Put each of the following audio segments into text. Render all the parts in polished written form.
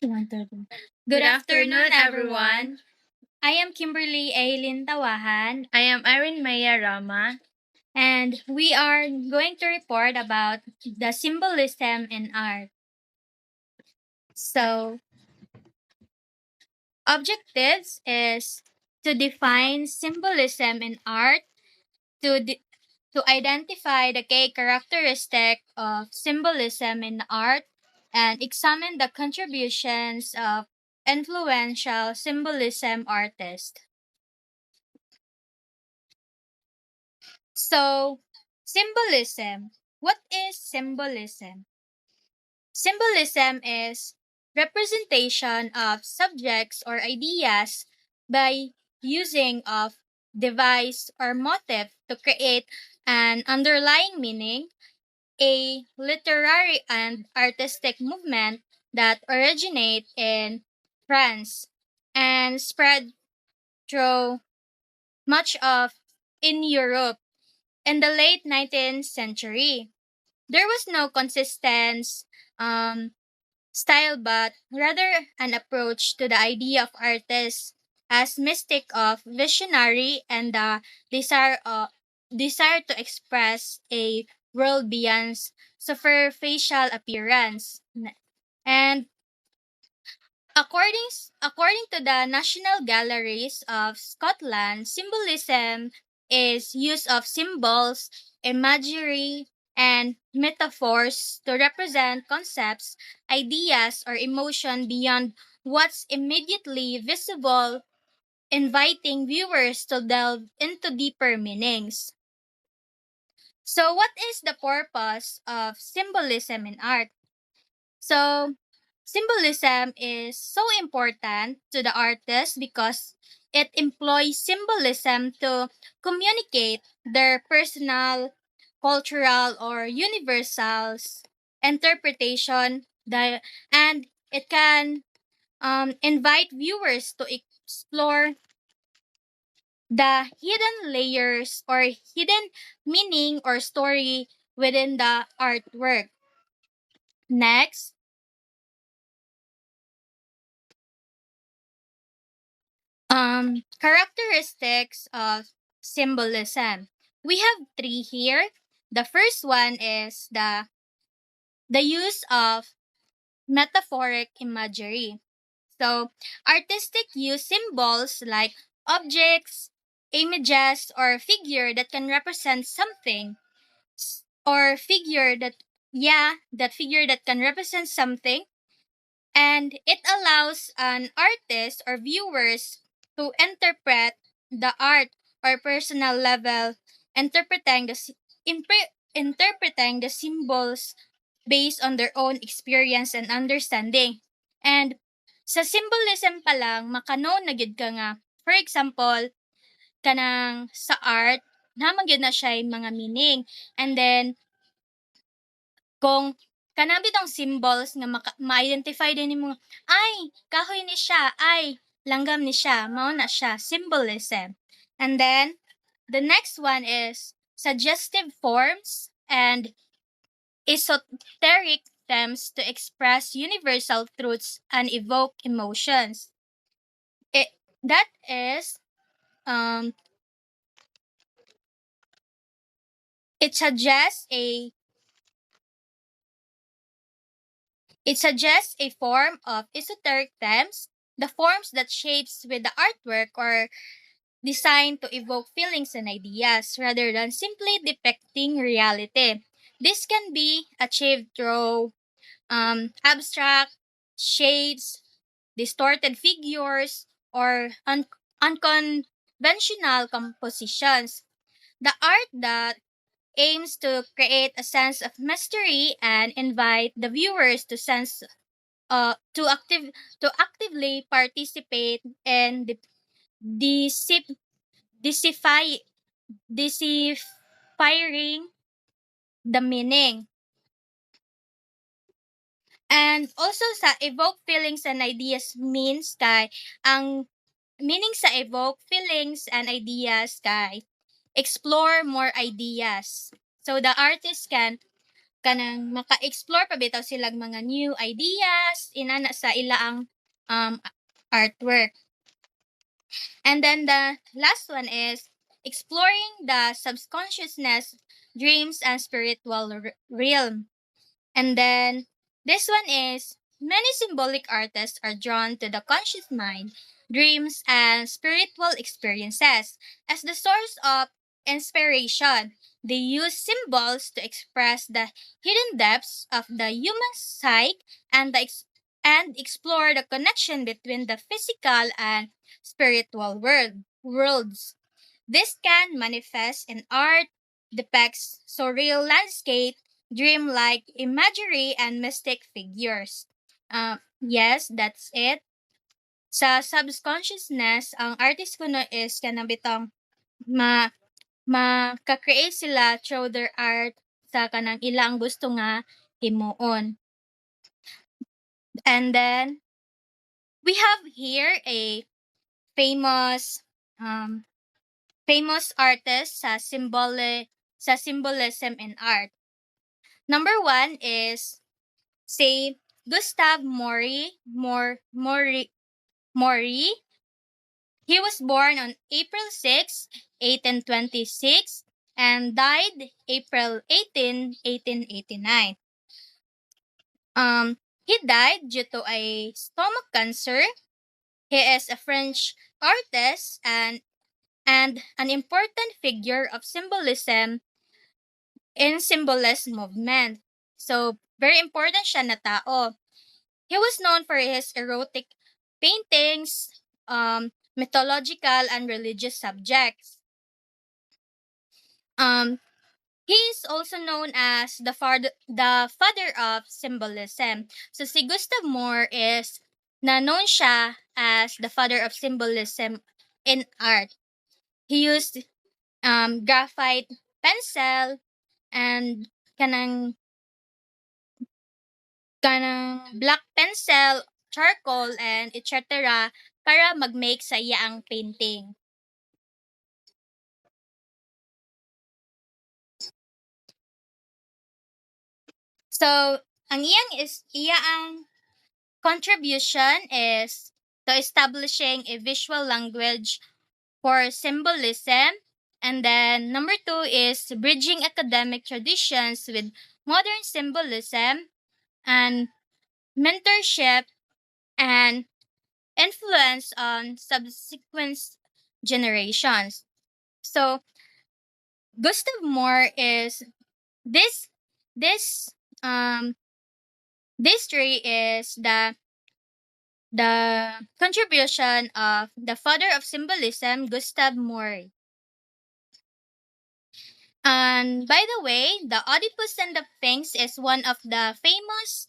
Good afternoon, everyone. I am Kimberly Aileen Tawahan. I am Irene Maya Rama. And we are going to report about the symbolism in art. So, objectives is to define symbolism in art, to to identify the key characteristic of symbolism in art, and examine the contributions of influential symbolism artists. So, symbolism. What is symbolism? Symbolism is representation of subjects or ideas by using of device or motif to create an underlying meaning, a literary and artistic movement that originate in France and spread through much of in Europe in the late 19th century. There was no consistent um, style, but rather an approach to the idea of artists as mystic of visionary and the desire to express a world beyond superficial appearance. And according to the National Galleries of Scotland, symbolism is use of symbols, imagery, and metaphors to represent concepts, ideas, or emotion beyond what's immediately visible, inviting viewers to delve into deeper meanings. So, what is the purpose of symbolism in art? So, symbolism is so important to the artist because it employs symbolism to communicate their personal, cultural, or universal interpretation, and it can invite viewers to explore the hidden layers or hidden meaning or story within the artwork. Next, characteristics of symbolism. We have three here. The first one is the use of metaphoric imagery. So, artistic use symbols like objects, images, or figure that can represent something, or figure that that figure that can represent something, and it allows an artist or viewers to interpret the art or personal level, interpreting interpreting the symbols based on their own experience and understanding. And sa symbolism pa lang makano na gid ka nga, for example, kanang sa art naman gyud na siya mga meaning, and then kung kanang bitong symbols nga ma-identify din nimo, ay kahoy ni siya, ay langgam ni siya, mao na siya symbolism. And then the next one is suggestive forms and esoteric themes to express universal truths and evoke emotions. That is um it suggests a it suggests a form of esoteric themes, the forms that shapes with the artwork or designed to evoke feelings and ideas rather than simply depicting reality. This can be achieved through abstract shapes, distorted figures, or unconventional compositions. The art that aims to create a sense of mystery and invite the viewers to sense to actively participate in the decip- decify deciphering the meaning. And also sa evoke feelings and ideas means kay ang meaning sa evoke feelings and ideas kay explore more ideas. So the artist can kanang maka-explore pa bitaw silang mga new ideas inana sa ilaang artwork. And then the last one is exploring the subconsciousness, dreams, and spiritual realm. And then this one is many symbolic artists are drawn to the conscious mind, dreams, and spiritual experiences as the source of inspiration. They use symbols to express the hidden depths of the human psyche and and explore the connection between the physical and spiritual worlds. This can manifest in art, depicts surreal landscape, dreamlike imagery, and mystic figures. Yes, that's it. Sa subconsciousness, ang artist ko no is kanang bitong ma maka-create sila through their art sa kanang ilang gusto nga himuon. And then we have here a famous um famous artist sa symbolism in art. Number one is say Gustav Mori. He was born on April 6, 1826 and died April 18, 1889. He died due to a stomach cancer. He is a French artist and an important figure of symbolism in symbolist movement. So, very important siya na tao. He was known for his erotic paintings, mythological and religious subjects. Um, he is also known as the father of symbolism. So si Gustav Moore is na known siya as the father of symbolism in art. He used graphite pencil and kanang black pencil, charcoal, and etc. para mag-make sa iyaang painting. So, ang iyaang contribution is to establishing a visual language for symbolism. And then number two is bridging academic traditions with modern symbolism and mentorship and influence on subsequent generations. So Gustav Moore is this this um this tree is the contribution of the father of symbolism, Gustav Moore. And by the way, the Oedipus and the Sphinx is one of the famous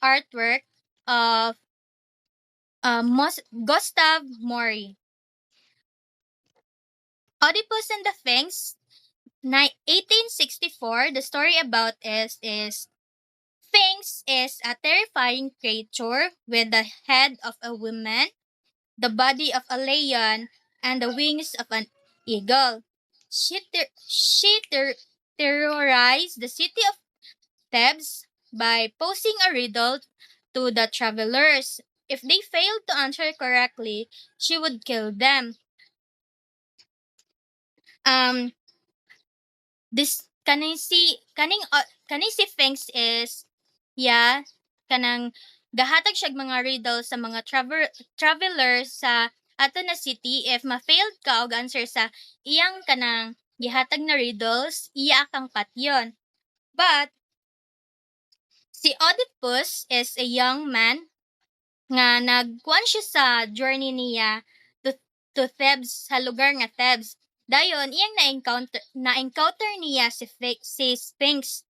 artwork of Gustav Moore. Oedipus and the Sphinx, 1864. The story about is Sphinx is a terrifying creature with the head of a woman, the body of a lion, and the wings of an eagle. She terrorized the city of Thebes by posing a riddle to the travelers. If they failed to answer correctly, she would kill them. Um, this kaning si Sphinx is yeah kanang gahatag siya og mga riddle sa mga travelers sa ato na city. If ma-failed ka og answer sa iyang kanang gihatag na riddles, iya kang patyon. But si Oedipus is a young man nga nagkuan siya sa journey niya to, to Thebes, sa lugar nga Thebes. Dayon, iyang na-encounter niya si Sphinx.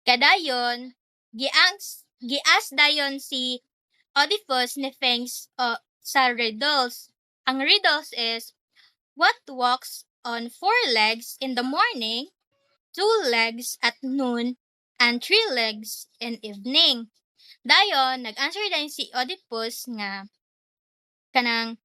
Kadayon, gias dayon si Oedipus ni Sphinx sa riddles. Ang riddles is, what walks on four legs in the morning, two legs at noon, and three legs in evening? Dayon, nag-answer dayon si Oedipus nga kanang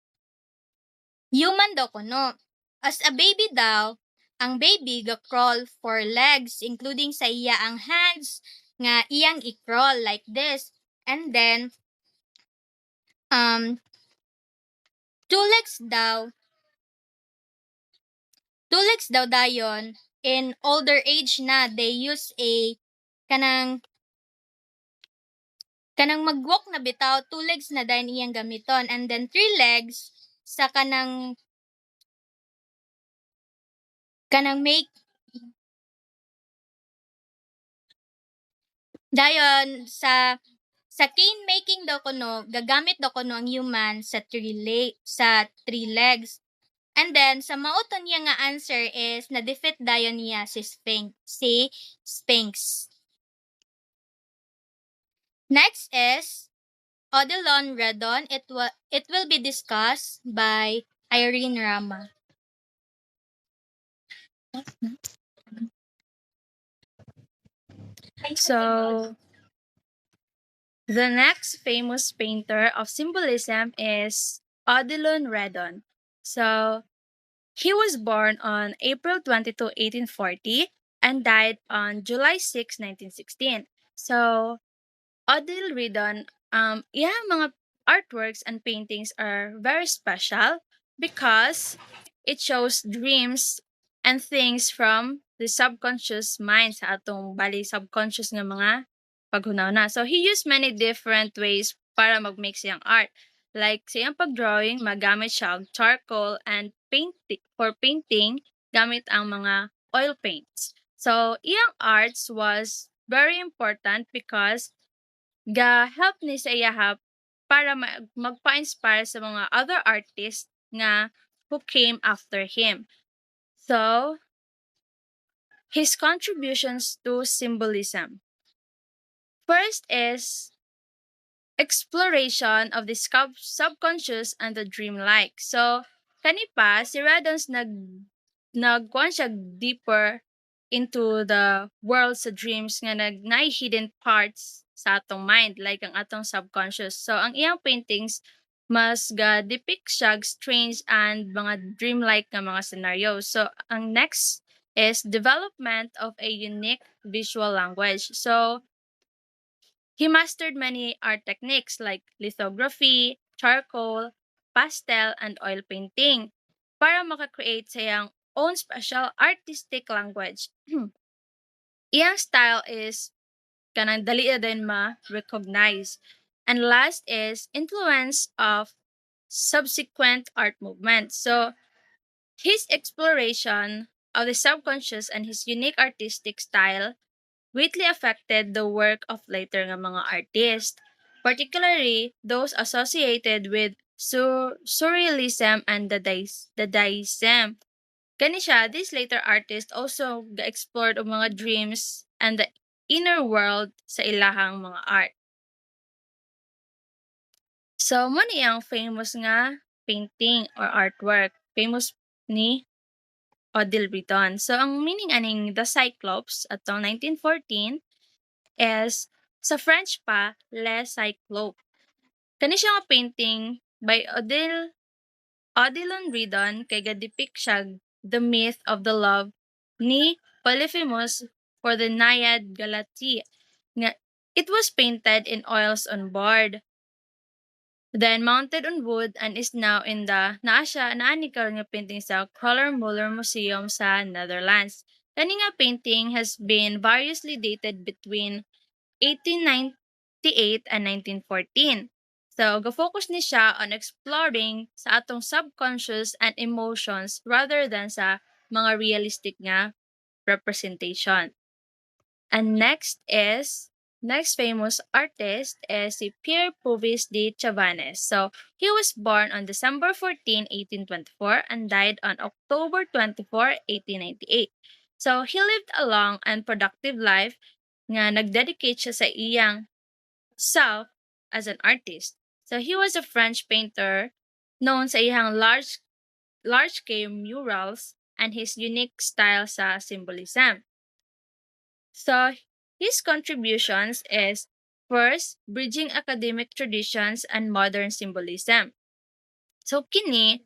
human daw kuno. As a baby daw, ang baby ga-crawl for legs, including sa iya ang hands nga iyang i-crawl like this. And then, um, two legs daw, two legs daw dayon, in older age na, they use a kanang kanang mag-walk na bitaw, two legs na dayon iyang gamiton, and then three legs sa kanang make dayon sa cane making daw kuno gagamit daw kuno ang human sa three legs. And then sa mauton niya nga answer is na-defeat dayon niya si Sphinx. Next is Odilon Redon. It will be discussed by Irene Rama. So, the next famous painter of symbolism is Odilon Redon. So, he was born on April 22, 1840 and died on July 6, 1916. So, Odile Redon, mga artworks and paintings are very special because it shows dreams and things from the subconscious mind sa atong bali subconscious nga mga paghunaw. So he used many different ways para mag-make siyang art. Like sa iyang pag-drawing, magamit siya og charcoal and for painting gamit ang mga oil paints. So iyang arts was very important because ga-help ni sa iyahap para magpa-inspire sa mga other artists nga who came after him. So, his contributions to symbolism. First is exploration of the subconscious and the dreamlike. So, kani pa, si Radons nagkuhan siya deeper into the world sa dreams nga hidden parts sa atong mind, like ang atong subconscious. So, ang iyang paintings, mas ga-depict siya strange and mga dreamlike nga mga scenarios. So, ang next is development of a unique visual language. So, he mastered many art techniques like lithography, charcoal, pastel, and oil painting para makakreate sa iyang own special artistic language. Iyang style is kanang dali na din ma-recognize. And last is influence of subsequent art movements. So, his exploration of the subconscious and his unique artistic style greatly affected the work of later nga mga artists, particularly those associated with surrealism and the Dadaism. Kani siya, these later artists also ga-explored og mga dreams and the inner world sa ilahang mga art. So, mo ni ang famous nga painting or artwork. Famous ni Odile Britton. So, ang meaning aning The Cyclops atong 1914 is sa French pa, Le Cyclope. Kani siya nga painting by Odilon Redon kay ga-depict siya the myth of the love ni Polyphemus for the Naiad Galatea. Nga, it was painted in oils on board, then mounted on wood and is now in the naani karon nga painting sa Muller Museum sa Netherlands. Kani nga painting has been variously dated between 1898 and 1914. So, ga-focus ni siya on exploring sa atong subconscious and emotions rather than sa mga realistic nga representation. And next famous artist is si Pierre Puvis de Chavannes. So, he was born on December 14, 1824 and died on October 24, 1898. So, he lived a long and productive life nga nagdedicate siya sa iyang self as an artist. So, he was a French painter known sa iyang large-scale murals and his unique style sa symbolism. So, his contributions is first, bridging academic traditions and modern symbolism. So, kini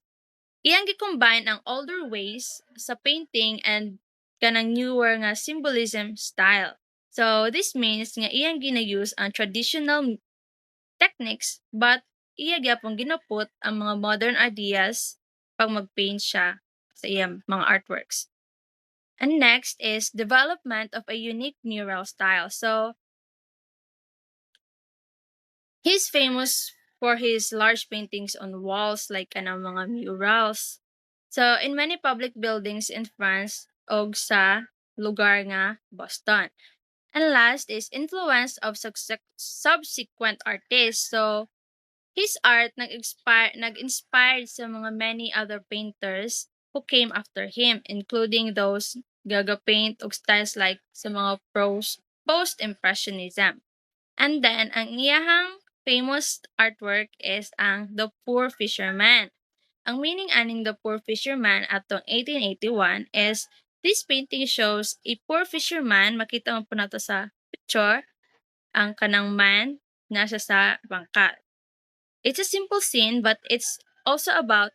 Iyang gi-combine ang older ways sa painting and kanang newer nga symbolism style. So this means nga iyang gina-use ang traditional techniques but iya gyapon ginaput ang mga modern ideas pag mag-paint siya sa iyang mga artworks. And next is development of a unique mural style. So he's famous for his large paintings on walls like kanang mga murals. So in many public buildings in France og sa lugar nga Boston. And last is influence of subsequent artists. So his art nag-inspired sa mga many other painters who came after him, including those gaga-paint og styles like sa mga post-impressionism. And then, ang iyahang famous artwork is ang The Poor Fisherman. Ang meaning aning The Poor Fisherman atong 1881 is this painting shows a poor fisherman, makita mo po nato sa picture, ang kanang man nasa sa bangka. It's a simple scene but it's also about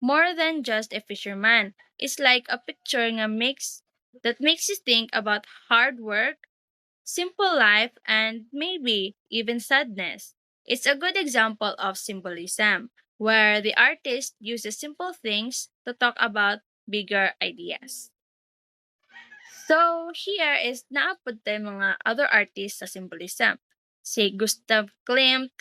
more than just a fisherman. It's like a picture that makes you think about hard work, simple life, and maybe even sadness. It's a good example of symbolism, where the artist uses simple things to talk about bigger ideas. So here is naapod tayo mga other artists sa symbolism. Si Gustav Klimt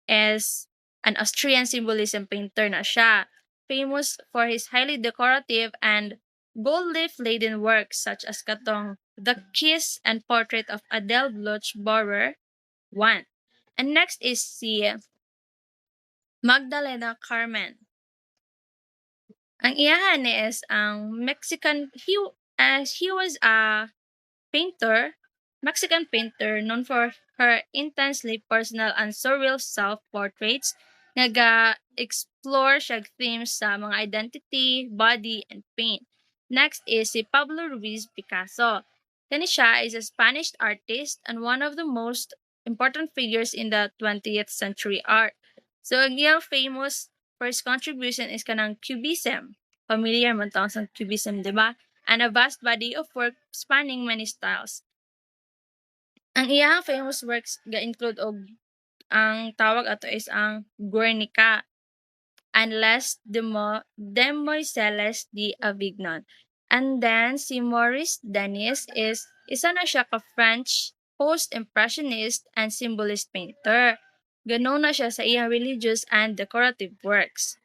is an Austrian symbolism painter na siya, famous for his highly decorative and gold leaf-laden works such as katong The Kiss and Portrait of Adele Bluch-Bauer 1. And next is si Magdalena Carmen. Ang iyahan ni is ang Mexican, he was a painter, Mexican painter known for her intensely personal and surreal self-portraits nga ga-explore siya themes sa mga identity, body, and pain. Next is si Pablo Ruiz Picasso. Kani siya is a Spanish artist and one of the most important figures in the 20th century art. So, ang iyang famous first contribution is kanang Cubism. Familiar man tawag sa Cubism, di ba? And a vast body of work spanning many styles. Ang iyang famous works ga-include og ang tawag ato is ang Guernica and Les Demoiselles d'Avignon. And then si Maurice Denis is isa na siya ka French post-impressionist and symbolist painter. Ganon na siya sa iyang religious and decorative works.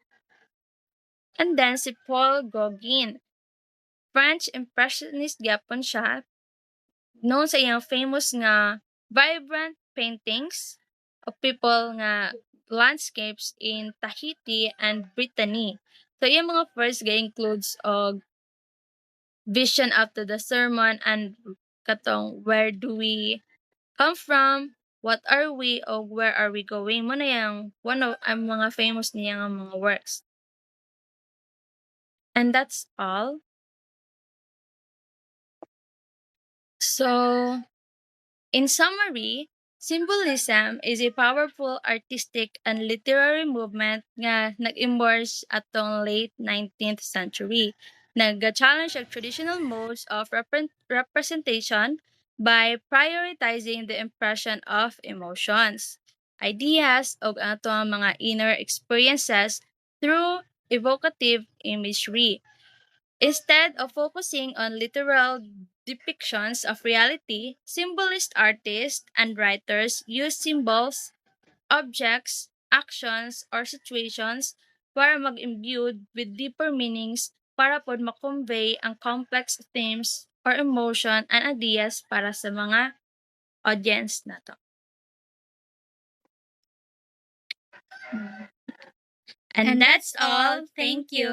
And then si Paul Gauguin, French impressionist gyapon siya, known sa iyang famous nga vibrant paintings of people nga landscapes in Tahiti and Brittany. So iyang mga first ga includes og Vision After the Sermon and katong Where Do We Come From, What Are We, o Where Are We Going? Mo na yung one of ang mga famous niya nga mga works. And that's all. So, in summary, symbolism is a powerful artistic and literary movement nga nag-emerge atong late 19th century. Nag-challenge ang traditional modes of representation by prioritizing the impression of emotions, ideas, o atong mga inner experiences through evocative imagery. Instead of focusing on literal depictions of reality, symbolist artists and writers use symbols, objects, actions, or situations para mag-imbue with deeper meanings para pod makonvey ang complex themes or emotion and ideas para sa mga audience nato. And that's all. Thank you.